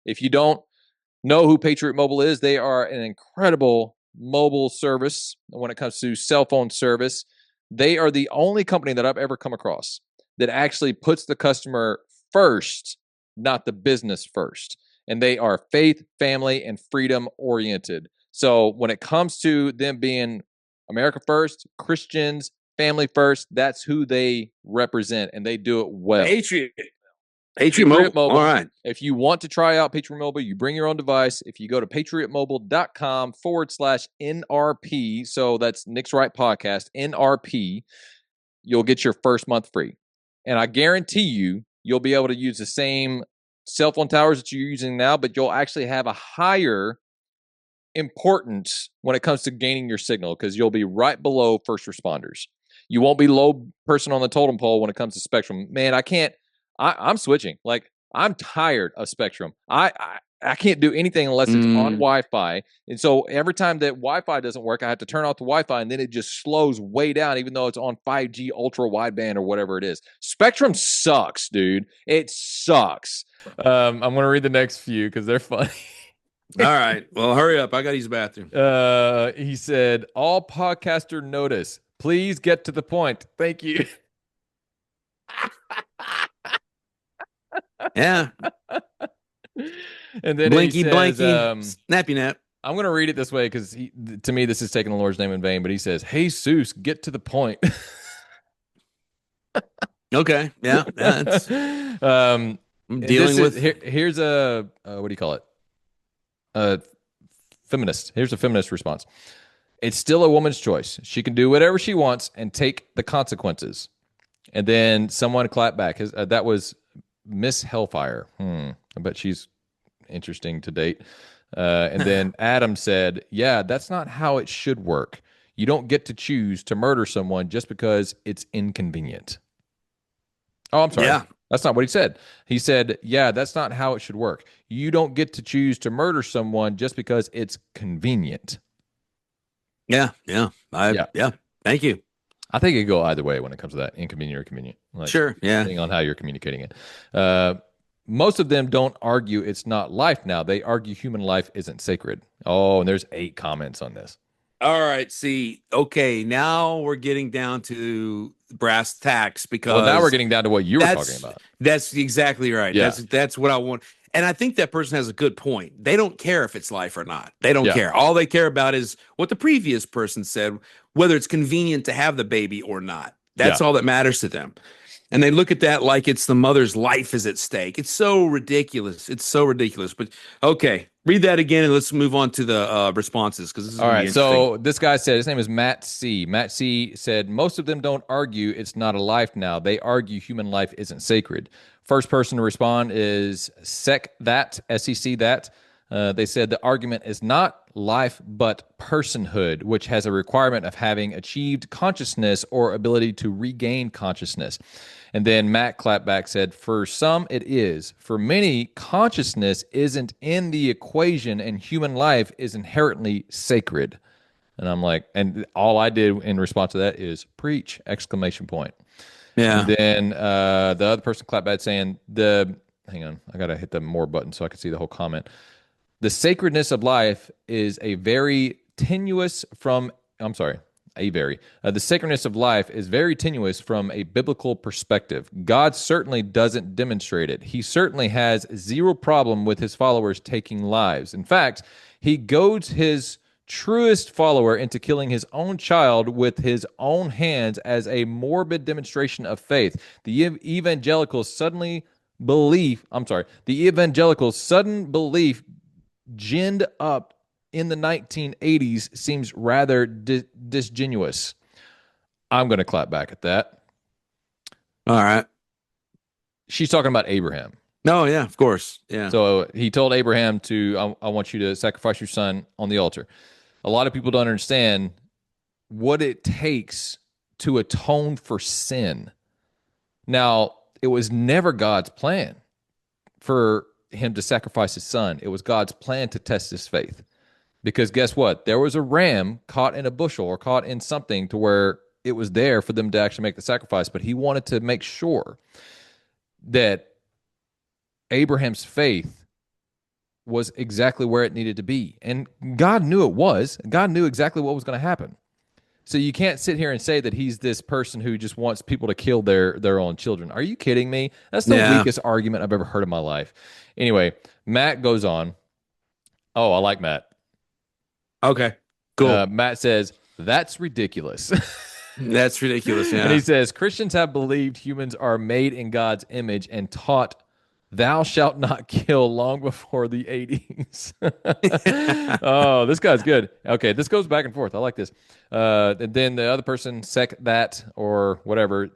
If you don't know who Patriot Mobile is, they are an incredible mobile service when it comes to cell phone service. They are the only company that I've ever come across that actually puts the customer first, not the business first. And they are faith, family, and freedom oriented. So when it comes to them being America first, Christians, family first, that's who they represent, and they do it well. Patriot Mobile. All right. If you want to try out Patriot Mobile, you bring your own device. If you go to patriotmobile.com/NRP, so that's Nick's Right Podcast, NRP, you'll get your first month free. And I guarantee you'll be able to use the same cell phone towers that you're using now, but you'll actually have a higher importance when it comes to gaining your signal because you'll be right below first responders. You won't be low person on the totem pole when it comes to Spectrum. Man, I'm switching. Like, I'm tired of Spectrum. I can't do anything unless it's on Wi-Fi. And so every time that Wi-Fi doesn't work, I have to turn off the Wi-Fi, and then it just slows way down, even though it's on 5G ultra wideband or whatever it is. Spectrum sucks, dude. It sucks. I'm going to read the next few because they're funny. All right. Well, hurry up. I got to use the bathroom. He said, all podcaster notice. Please get to the point. Thank you. Yeah. And then blinky, he says, blanky, snappy nap. I'm going to read it this way because to me, this is taking the Lord's name in vain. But he says, "Hey, Seuss, get to the point." Okay. Yeah. That's, I'm dealing with. Here's a what do you call it? Feminist. Here's a feminist response. It's still a woman's choice. She can do whatever she wants and take the consequences. And then someone clapped back. That was Miss Hellfire. I bet she's interesting to date. And then Adam said, yeah, that's not how it should work. You don't get to choose to murder someone just because it's inconvenient. Oh, I'm sorry. Yeah. That's not what he said. He said, yeah, that's not how it should work. You don't get to choose to murder someone just because it's convenient. Yeah. Yeah. Thank you. I think it could go either way when it comes to that, inconvenient or convenient. Like, sure. Yeah. Depending on how you're communicating it. Most of them don't argue it's not life now. They argue human life isn't sacred. Oh, and there's 8 comments on this. All right. See, okay. Now we're getting down to brass tacks because. Well, now we're getting down to what you were talking about. That's exactly right. Yeah. That's what I want. And I think that person has a good point. They don't care if it's life or not. They don't care. All they care about is what the previous person said, whether it's convenient to have the baby or not. That's all that matters to them. And they look at that like it's the mother's life is at stake. It's so ridiculous. It's so ridiculous. But okay, read that again and let's move on to the responses because this is all right. So this guy said his name is Matt C. Matt C. said most of them don't argue it's not a life now. They argue human life isn't sacred. First person to respond is SecondThat, SEC that. They said the argument is not life but personhood, which has a requirement of having achieved consciousness or ability to regain consciousness. And then Matt Clapback said, for some it is. For many, consciousness isn't in the equation and human life is inherently sacred. And I'm like, and all I did in response to that is preach, exclamation point. Yeah. And then the other person clapped back saying, hang on, I got to hit the more button so I can see the whole comment. The sacredness of life is the sacredness of life is very tenuous from a biblical perspective. God certainly doesn't demonstrate it. He certainly has zero problem with his followers taking lives. In fact, he goads his truest follower into killing his own child with his own hands as a morbid demonstration of faith. The evangelicals' sudden belief ginned up in the 1980s seems rather disingenuous. I'm going to clap back at that. All right. She's talking about Abraham. Oh, yeah, of course. Yeah. So he told Abraham I want you to sacrifice your son on the altar. A lot of people don't understand what it takes to atone for sin. Now, it was never God's plan for him to sacrifice his son. It was God's plan to test his faith. Because guess what? There was a ram caught in a bushel or caught in something to where it was there for them to actually make the sacrifice. But he wanted to make sure that Abraham's faith was exactly where it needed to be. And God knew it was. God knew exactly what was going to happen. So you can't sit here and say that he's this person who just wants people to kill their own children. Are you kidding me? That's the Yeah. weakest argument I've ever heard in my life. Anyway, Matt goes on. Oh, I like Matt. Okay. Cool. Matt says, that's ridiculous. That's ridiculous. Yeah. And he says, Christians have believed humans are made in God's image and taught thou shalt not kill long before the 80s. Oh, this guy's good. Okay, this goes back and forth. I like this. And then the other person, SecondThat or whatever,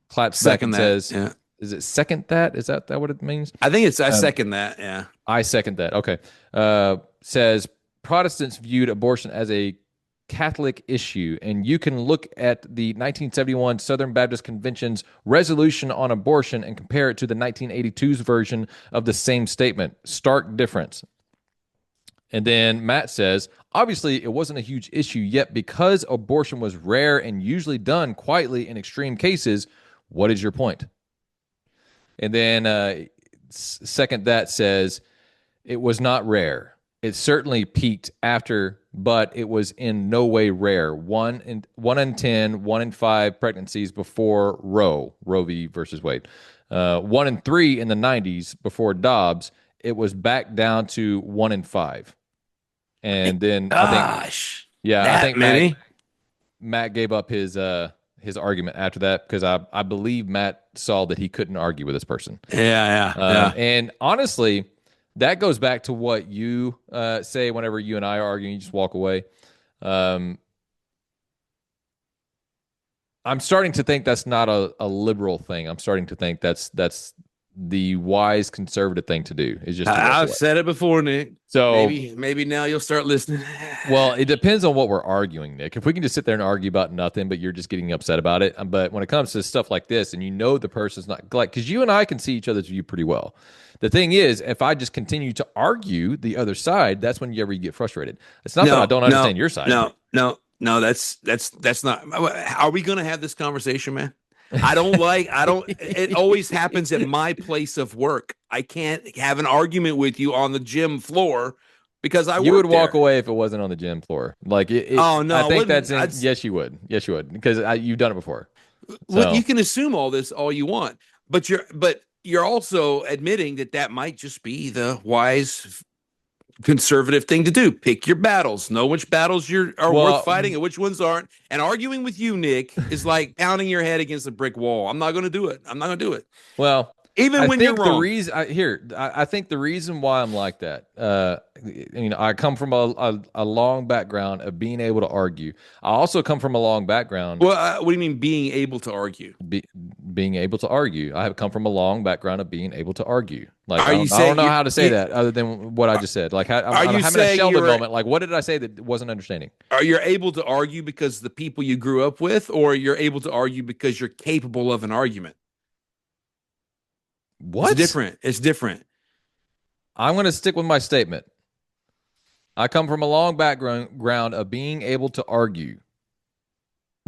claps back and says, yeah. Is it SecondThat? Is that what it means? I think it's I second that. Yeah. I second that. Okay. Says Protestants viewed abortion as a Catholic issue, and you can look at the 1971 Southern Baptist Convention's resolution on abortion and compare it to the 1982's version of the same statement. Stark difference. And then Matt says, obviously it wasn't a huge issue yet because abortion was rare and usually done quietly in extreme cases. What is your point? And then SecondThat says, it was not rare. It certainly peaked after, but it was in no way rare. 1 in 10, 1 in 5 pregnancies before Roe v. versus Wade. 1 in 3 in the 90s before Dobbs. It was back down to 1 in 5. And then I think Matt gave up his argument after that because I believe Matt saw that he couldn't argue with this person. Yeah. And honestly, that goes back to what you say whenever you and I are arguing. You just walk away. I'm starting to think that's not a liberal thing. I'm starting to think that's the wise conservative thing to do. Is just I've said it before, Nick. So maybe now you'll start listening. Well, it depends on what we're arguing, Nick. If we can just sit there and argue about nothing, but you're just getting upset about it. But when it comes to stuff like this, and you know the person's not like, because you and I can see each other's view pretty well. The thing is, if I just continue to argue the other side, that's when you get frustrated. It's not that I don't understand your side. No. That's not. Are we going to have this conversation, man? It always happens at my place of work. I can't have an argument with you on the gym floor because you would walk away if it wasn't on the gym floor. Like oh no, I think yes, you would because you've done it before. Well, you can assume all this all you want, but you're also admitting that might just be the wise conservative thing to do. Pick your battles. Know which battles are worth fighting and which ones aren't. And arguing with you, Nick, is like pounding your head against a brick wall. I'm not going to do it. Well, even when you're wrong. I think the reason why I'm like that, I come from a long background of being able to argue. I also come from a long background. Well, what do you mean being able to argue? Being able to argue. I have come from a long background of being able to argue. Like I don't know how to say that other than what I just said. Like I'm having a Sheldon moment. Like what did I say that wasn't understanding? Are you able to argue because the people you grew up with, or you're able to argue because you're capable of an argument? What? It's different. I'm going to stick with my statement. I come from a long background of being able to argue.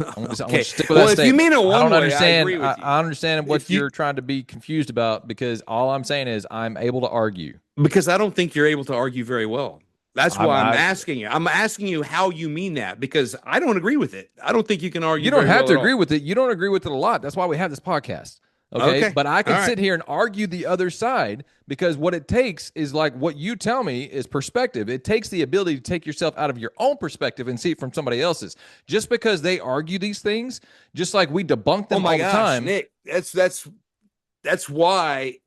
Okay. If you mean it one way, I agree with you. I understand what you're trying to be confused about because all I'm saying is I'm able to argue. Because I don't think you're able to argue very well. That's why I'm asking you. I'm asking you how you mean that because I don't agree with it. I don't think you can argue. You don't have to agree with it. You don't agree with it a lot. That's why we have this podcast. Okay. But I can sit here and argue the other side because what it takes is like what you tell me is perspective. It takes the ability to take yourself out of your own perspective and see it from somebody else's. Just because they argue these things, just like we debunk them all the time. Nick, that's why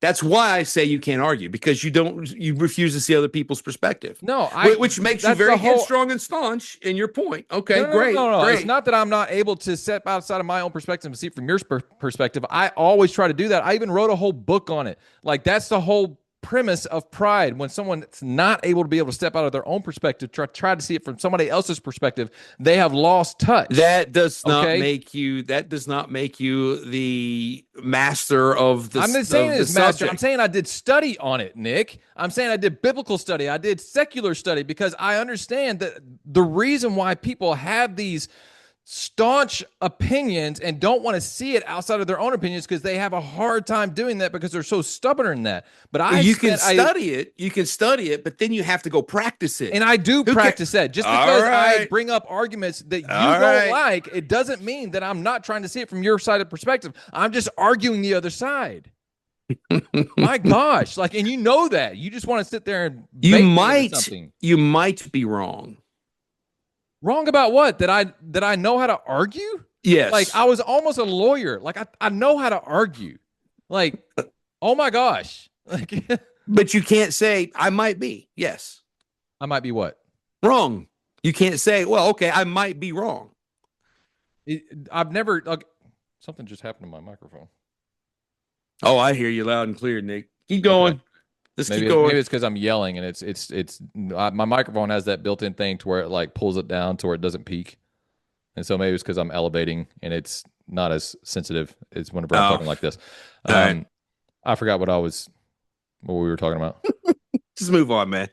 I say you can't argue because you refuse to see other people's perspective. No, which makes you very headstrong and staunch in your point. Okay, great. It's not that I'm not able to step outside of my own perspective and see it from your perspective. I always try to do that. I even wrote a whole book on it. Like that's the whole premise of pride. When someone's not able to be able to step out of their own perspective, try to see it from somebody else's perspective, they have lost touch. That does not make you the master of the. I'm not saying it's master. I'm saying I did study on it, Nick. I'm saying I did biblical study. I did secular study because I understand that the reason why people have these staunch opinions and don't want to see it outside of their own opinions because they have a hard time doing that because they're so stubborn in that. But you can study it, but then you have to go practice it. And I do practice that. Just because I bring up arguments that you don't like, it doesn't mean that I'm not trying to see it from your side of perspective. I'm just arguing the other side. My gosh. Like, and you know that. You just want to sit there and you might be wrong. Wrong about what? That I know how to argue? Yes. Like, I was almost a lawyer. Like, I know how to argue. Like, oh my gosh. Like, but you can't say I might be. Yes. I might be what? Wrong. You can't say, well, okay, I might be wrong. I've never, like, something just happened to my microphone. Oh, I hear you loud and clear, Nick. Keep going. Okay. Keep going. Maybe it's because I'm yelling and it's my microphone has that built-in thing to where it like pulls it down to where it doesn't peak. And so maybe it's because I'm elevating and it's not as sensitive as whenever I'm talking like this. I forgot what we were talking about. Just move on, man.